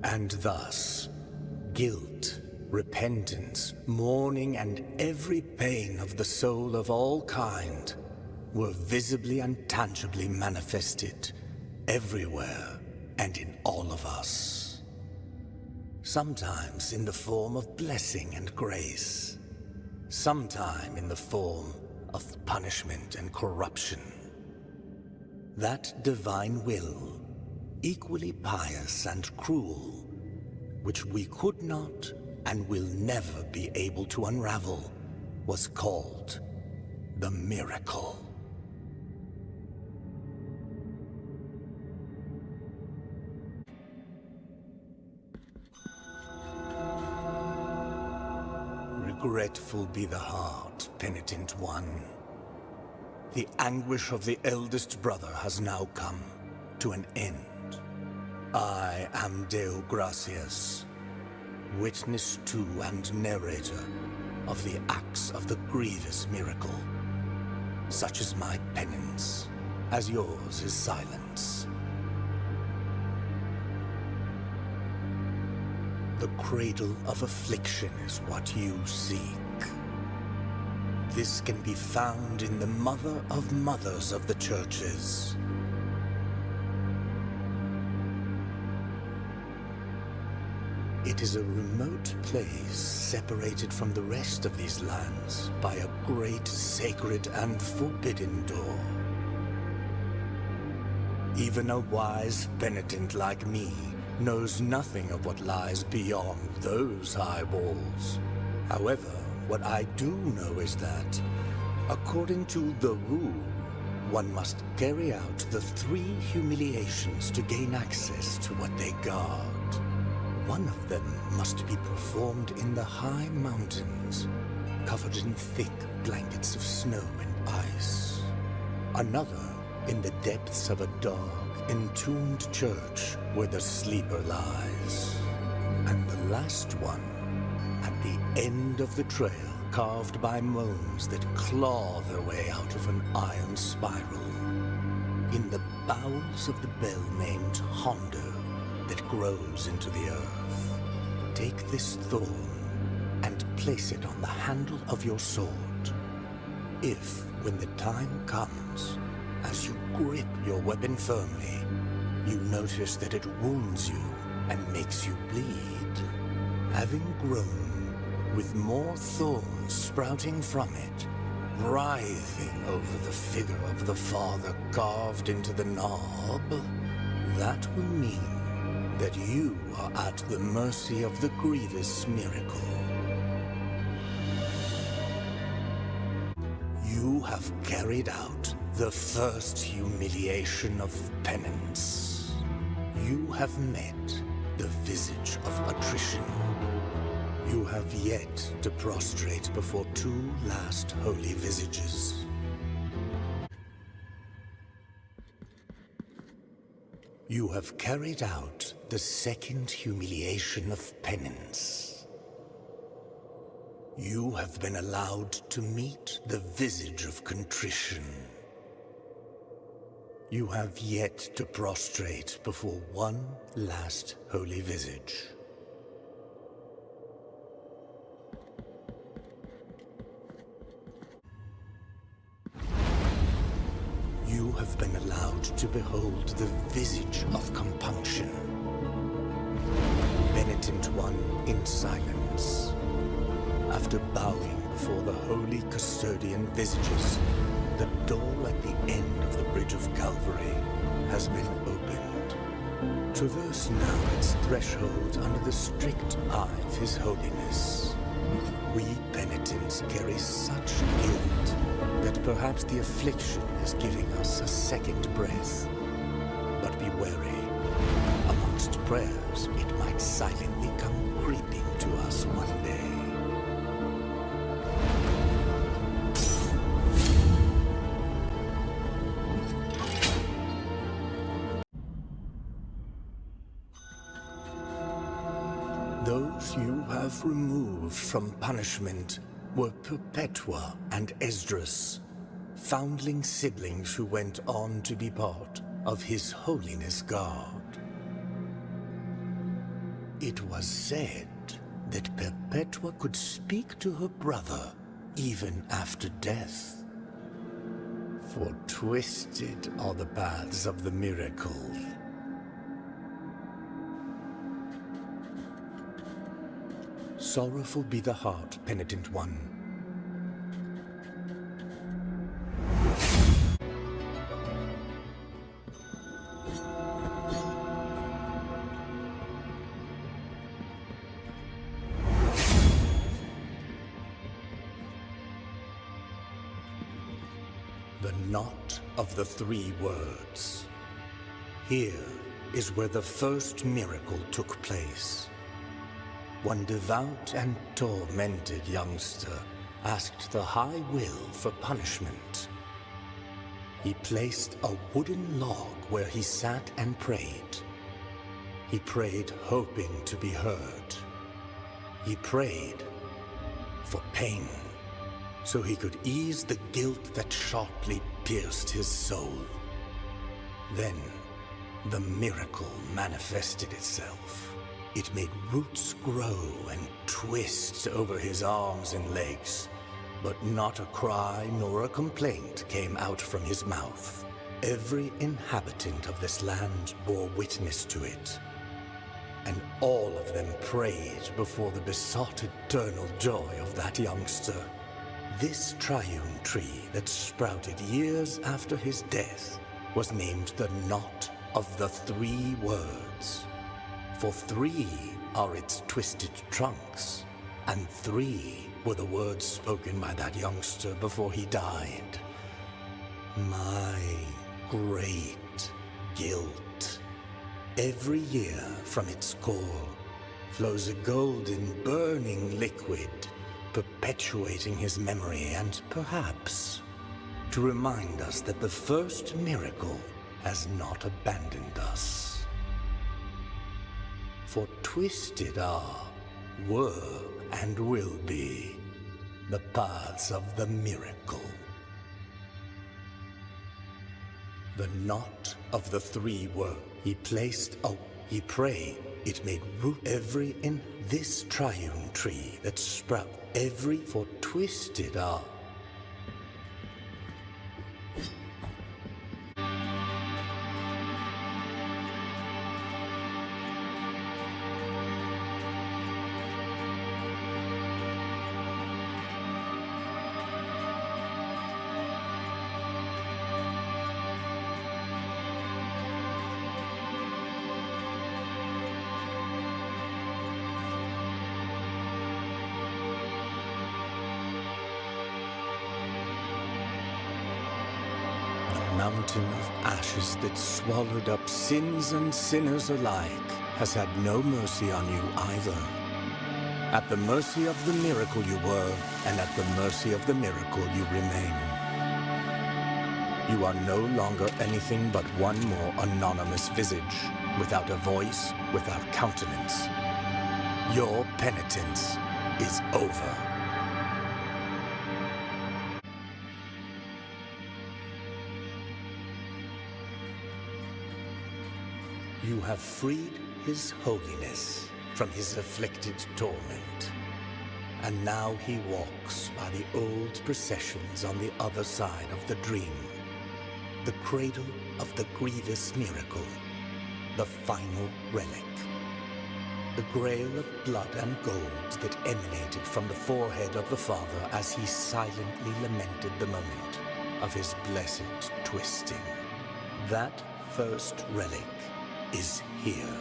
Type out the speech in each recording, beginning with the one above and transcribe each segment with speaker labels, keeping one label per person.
Speaker 1: And thus, guilt, repentance, mourning, and every pain of the soul of all kind were visibly and tangibly manifested everywhere and in all of us. Sometimes in the form of blessing and grace, sometime in the form of punishment and corruption. That divine will, equally pious and cruel, which we could not and will never be able to unravel, was called the miracle. Regretful be the heart, penitent one. The anguish of the eldest brother has now come to an end. I am Deogracias, witness to and narrator of the acts of the grievous miracle. Such is my penance, as yours is silence. The cradle of affliction is what you seek. This can be found in the mother of mothers of the churches. It is a remote place separated from the rest of these lands by a great sacred and forbidden door. Even a wise penitent like me knows nothing of what lies beyond those high walls. However, what I do know is that, according to the rule, one must carry out the 3 humiliations to gain access to what they guard. One of them must be performed in the high mountains, covered in thick blankets of snow and ice. Another in the depths of a dark, entombed church where the sleeper lies. And the last one at the end of the trail, carved by gnomes that claw their way out of an iron spiral, in the bowels of the bell named Hondo that grows into the earth. Take this thorn and place it on the handle of your sword. If, when the time comes, as you grip your weapon firmly, you notice that it wounds you and makes you bleed, having grown with more thorns sprouting from it, writhing over the figure of the Father carved into the knob, that will mean that you are at the mercy of the grievous miracle. You have carried out the first humiliation of penance. You have met the visage of attrition. You have yet to prostrate before 2 last holy visages. You have carried out the second humiliation of penance. You have been allowed to meet the visage of contrition. You have yet to prostrate before 1 last holy visage. You have been allowed to behold the visage of compunction. Penitent one in silence. After bowing before the holy custodian visages, the door at the end of the Bridge of Calvary has been opened. Traverse now its threshold under the strict eye of His Holiness. We penitents carry such guilt that perhaps the affliction is giving us a second breath. But be wary. Amongst prayers, it might silently come creeping to us one day. Those you have removed from punishment were Perpetua and Esdras, foundling siblings who went on to be part of His Holiness God. It was said that Perpetua could speak to her brother even after death. For twisted are the paths of the miracle. Sorrowful be the heart, penitent one. The knot of the three words. Here is where the first miracle took place. One devout and tormented youngster asked the High Will for punishment. He placed a wooden log where he sat and prayed. He prayed hoping to be heard. He prayed for pain, so he could ease the guilt that sharply pierced his soul. Then, the miracle manifested itself. It made roots grow and twist over his arms and legs, but not a cry nor a complaint came out from his mouth. Every inhabitant of this land bore witness to it, and all of them prayed before the besought eternal joy of that youngster. This triune tree that sprouted years after his death was named the Knot of the Three Words. For three are its twisted trunks, and three were the words spoken by that youngster before he died. My great guilt. Every year from its core flows a golden, burning liquid, perpetuating his memory and perhaps to remind us that the first miracle has not abandoned us. For twisted are, were, and will be the paths of the miracle. The knot of the three were, he prayed, it made root every in this triune tree that sprout every for twisted are. Mountain of ashes that swallowed up sins and sinners alike has had no mercy on you either. At the mercy of the miracle you were, and at the mercy of the miracle you remain. You are no longer anything but one more anonymous visage, without a voice, without countenance. Your penitence is over. You have freed His Holiness from his afflicted torment, and now he walks by the old processions on the other side of the dream, the cradle of the grievous miracle, the final relic, the grail of blood and gold that emanated from the forehead of the Father as he silently lamented the moment of his blessed twisting. That first relic is here,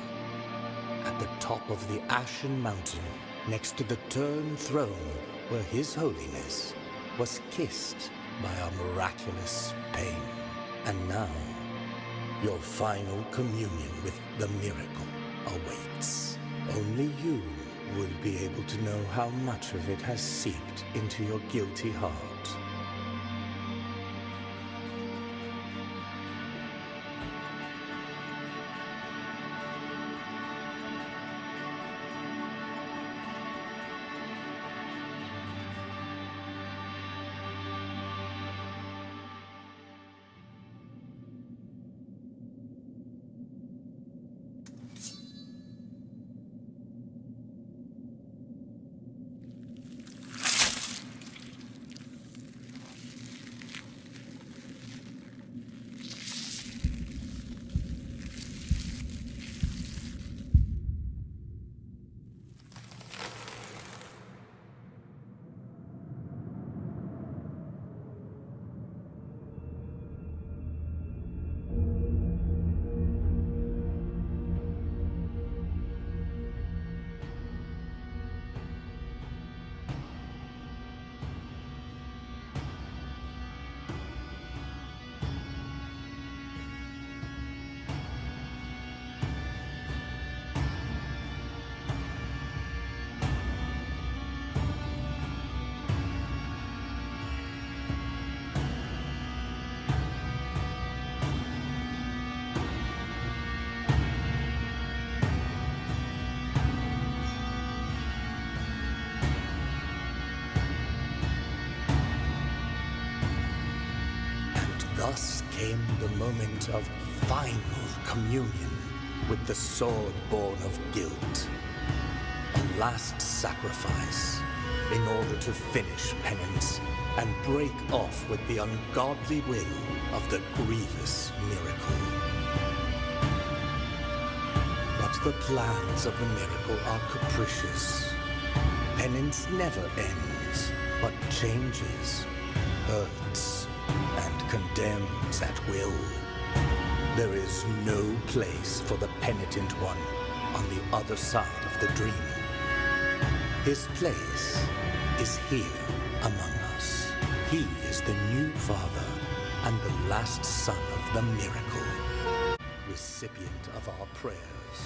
Speaker 1: at the top of the Ashen Mountain, next to the Tern Throne, where His Holiness was kissed by a miraculous pain. And now, your final communion with the miracle awaits. Only you will be able to know how much of it has seeped into your guilty heart. thus came the moment of final communion with the sword born of guilt. A last sacrifice in order to finish penance and break off with the ungodly will of the grievous miracle. But the plans of the miracle are capricious. Penance never ends, but changes, hurts, and condemns at will. There is no place for the penitent one on the other side of the dream. His place is here among us. He is the new father and the last son of the miracle, recipient of our prayers.